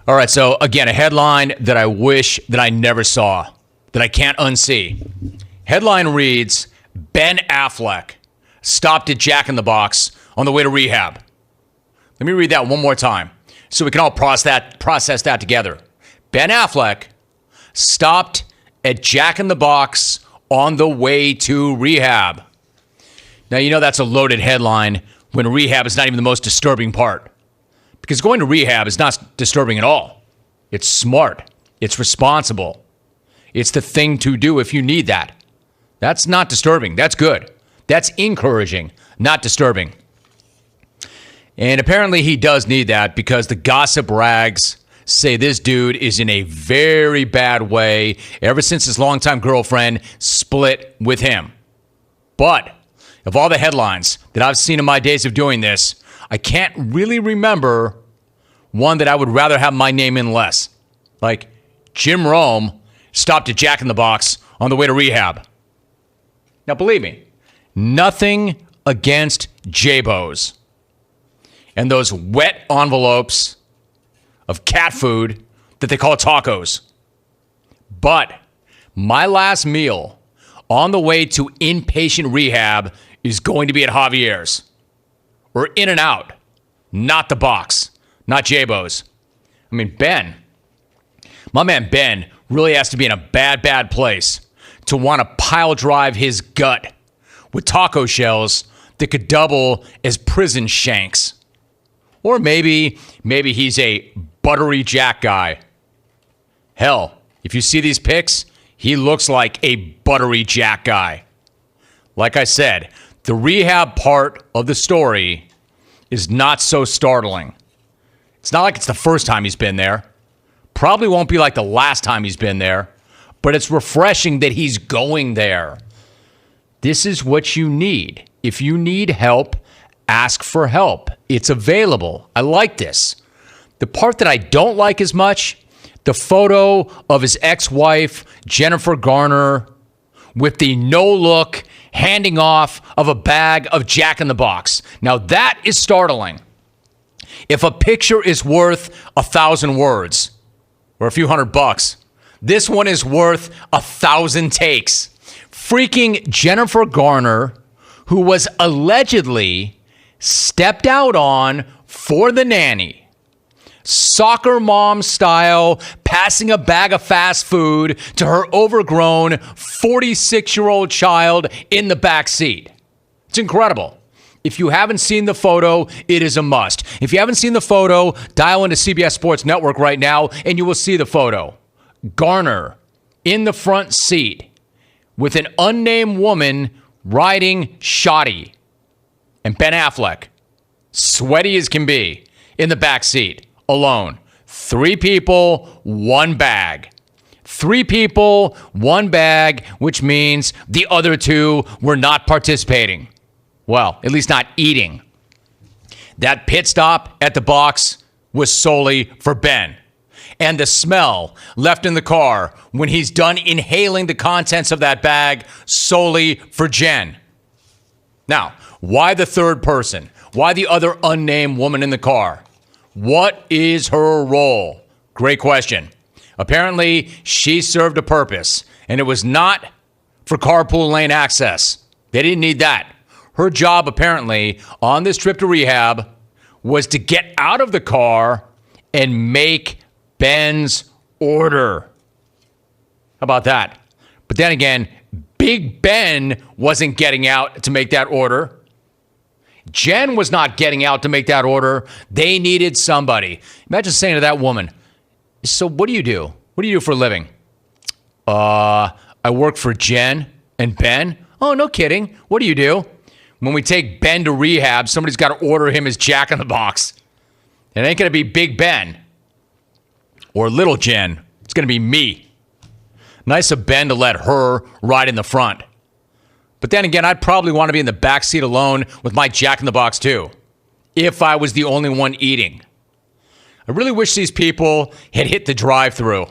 All right, so again, a headline that I wish that I never saw, that I can't unsee. Headline reads, Ben Affleck stopped at Jack in the Box on the way to rehab. Let me read that one more time so we can all process that together. Ben Affleck stopped at Jack in the Box on the way to rehab. Now, you know that's a loaded headline when rehab is not even the most disturbing part. Because going to rehab is not disturbing at all. It's smart. It's responsible. It's the thing to do if you need that. That's not disturbing. That's good. That's encouraging, not disturbing. And apparently he does need that because the gossip rags say this dude is in a very bad way ever since his longtime girlfriend split with him. But of all the headlines that I've seen in my days of doing this, I can't really remember one that I would rather have my name in less. Like, Jim Rome stopped at Jack in the Box on the way to rehab. Now, believe me, nothing against J-Bos and those wet envelopes of cat food that they call tacos. But my last meal on the way to inpatient rehab is going to be at Javier's. Or In-N-Out, not the box, not J-Bo's. I mean, my man Ben really has to be in a bad, bad place to want to pile drive his gut with taco shells that could double as prison shanks. Or maybe he's a buttery Jack guy. Hell, if you see these pics, he looks like a buttery Jack guy. Like I said, the rehab part of the story is not so startling. It's not like it's the first time he's been there. Probably won't be like the last time he's been there, but it's refreshing that he's going there. This is what you need. If you need help, ask for help. It's available. I like this. The part that I don't like as much, the photo of his ex-wife, Jennifer Garner, with the no-look handing off of a bag of Jack in the Box. Now that is startling. If a picture is worth 1,000 words or a few $100, this one is worth 1,000 takes. Freaking Jennifer Garner, who was allegedly stepped out on for the nanny. Soccer mom style, passing a bag of fast food to her overgrown 46-year-old child in the back seat. It's incredible. If you haven't seen the photo, it is a must. If you haven't seen the photo, dial into CBS Sports Network right now and you will see the photo. Garner in the front seat with an unnamed woman riding shoddy. And Ben Affleck, sweaty as can be, in the back seat. Alone. 3 people, 1 bag. 3 people, 1 bag, which means the other 2 were not participating. Well, at least not eating. That pit stop at the box was solely for Ben. And the smell left in the car when he's done inhaling the contents of that bag solely for Jen. Now, why the third person? Why the other unnamed woman in the car? What is her role? Great question. Apparently, she served a purpose, and it was not for carpool lane access. They didn't need that. Her job, apparently, on this trip to rehab was to get out of the car and make Ben's order. How about that? But then again, Big Ben wasn't getting out to make that order. Jen was not getting out to make that order. They needed somebody. Imagine saying to that woman, so what do you do? What do you do for a living? I work for Jen and Ben. Oh, no kidding. What do you do? When we take Ben to rehab, somebody's got to order him his Jack in the Box. It ain't going to be Big Ben or Little Jen. It's going to be me. Nice of Ben to let her ride in the front. But then again, I'd probably want to be in the back seat alone with my Jack in the Box too, if I was the only one eating. I really wish these people had hit the drive-thru.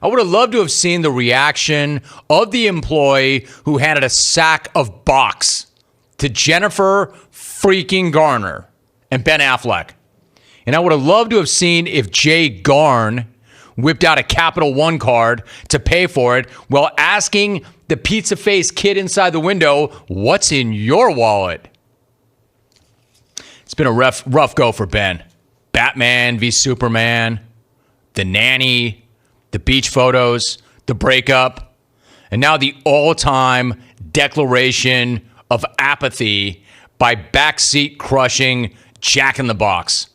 I would have loved to have seen the reaction of the employee who handed a sack of box to Jennifer freaking Garner and Ben Affleck. And I would have loved to have seen if Jay Garn whipped out a Capital One card to pay for it while asking the pizza face kid inside the window, what's in your wallet? It's been a rough go for Ben. Batman v Superman, the nanny, the beach photos, the breakup, and now the all-time declaration of apathy by backseat crushing Jack in the Box.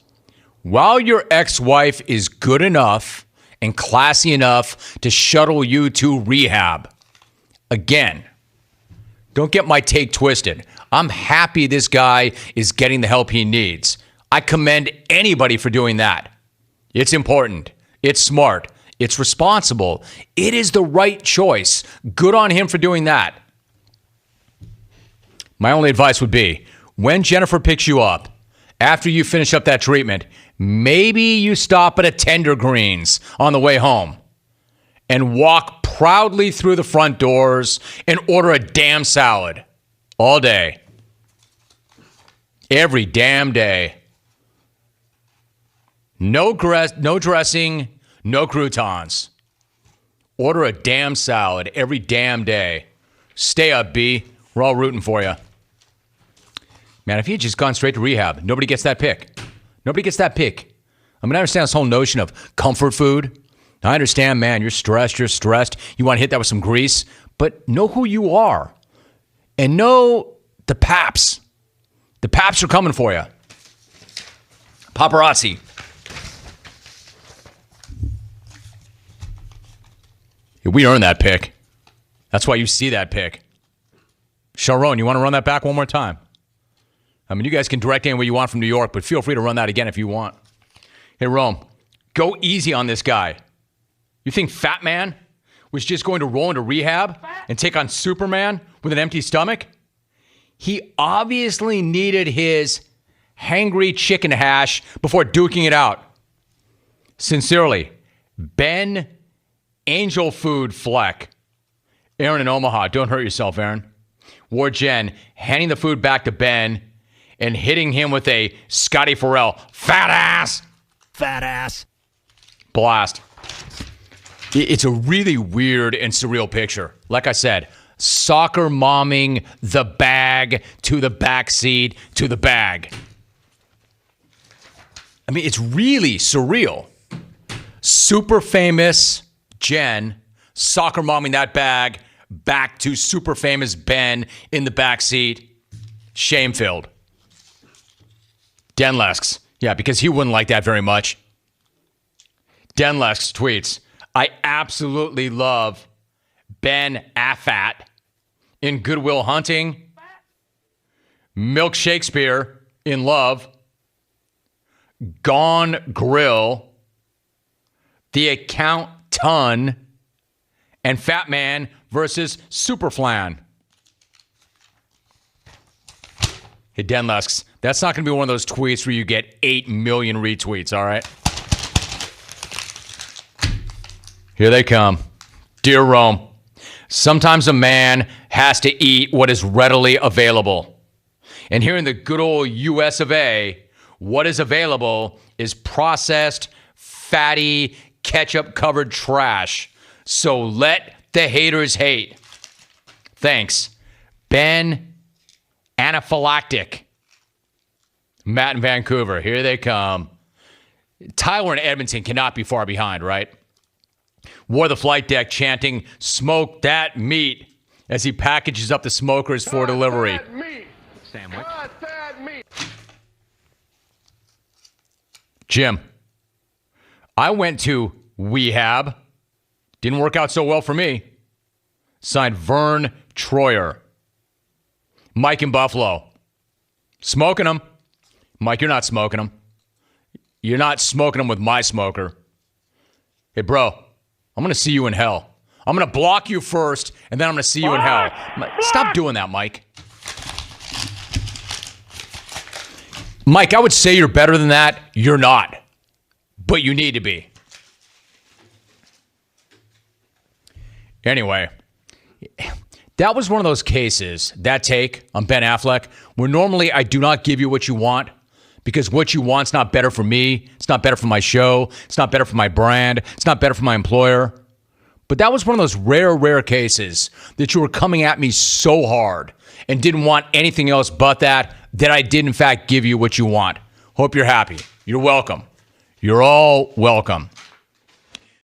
While your ex-wife is good enough and classy enough to shuttle you to rehab, again, don't get my take twisted. I'm happy this guy is getting the help he needs. I commend anybody for doing that. It's important. It's smart. It's responsible. It is the right choice. Good on him for doing that. My only advice would be, when Jennifer picks you up, after you finish up that treatment, maybe you stop at a Tender Greens on the way home and walk proudly through the front doors and order a damn salad all day. Every damn day. No dressing, no croutons. Order a damn salad every damn day. Stay up, B. We're all rooting for you. Man, if he had just gone straight to rehab, nobody gets that pick. Nobody gets that pick. I mean, I understand this whole notion of comfort food. I understand, man, you're stressed. You want to hit that with some grease. But know who you are. And know the paps. The paps are coming for you. Paparazzi. We earned that pick. That's why you see that pick. Sharon, you want to run that back one more time? I mean, you guys can direct any way you want from New York, but feel free to run that again if you want. Hey, Rome, go easy on this guy. You think Fat Man was just going to roll into rehab and take on Superman with an empty stomach? He obviously needed his hangry chicken hash before duking it out. Sincerely, Ben Angel Food Fleck. Aaron in Omaha, don't hurt yourself, Aaron. War Jen, handing the food back to Ben and hitting him with a Scotty Farrell, fat ass, blast. It's a really weird and surreal picture. Like I said, soccer momming the bag to the backseat to the bag. I mean, it's really surreal. Super famous Jen soccer momming that bag back to super famous Ben in the backseat. Shame-filled. Denlesks. Yeah, because he wouldn't like that very much. Denlesks tweets, I absolutely love Ben Affleck in Good Will Hunting, Milk Shakespeare in Love, Gone Grill, The Account Ton, and Fat Man versus Superflan. Hey, Denlesks, that's not going to be one of those tweets where you get 8 million retweets, all right? Here they come. Dear Rome, sometimes a man has to eat what is readily available. And here in the good old US of A, what is available is processed, fatty, ketchup-covered trash. So let the haters hate. Thanks. Ben Anaphylactic. Matt in Vancouver. Here they come. Tyler in Edmonton cannot be far behind, right? Wore the flight deck chanting, smoke that meat, as he packages up the smokers for delivery. Sandwich. Jim, I went to rehab. Didn't work out so well for me. Signed Vern Troyer. Mike in Buffalo. Smoking them. Mike, you're not smoking them. You're not smoking them with my smoker. Hey, bro, I'm going to see you in hell. I'm going to block you first, and then I'm going to see you in hell. Stop doing that, Mike. Mike, I would say you're better than that. You're not. But you need to be. Anyway, that was one of those cases, that take on Ben Affleck, where normally I do not give you what you want because what you want's not better for me. It's not better for my show. It's not better for my brand. It's not better for my employer. But that was one of those rare cases that you were coming at me so hard and didn't want anything else but that I did, in fact, give you what you want. Hope you're happy. You're welcome. You're all welcome.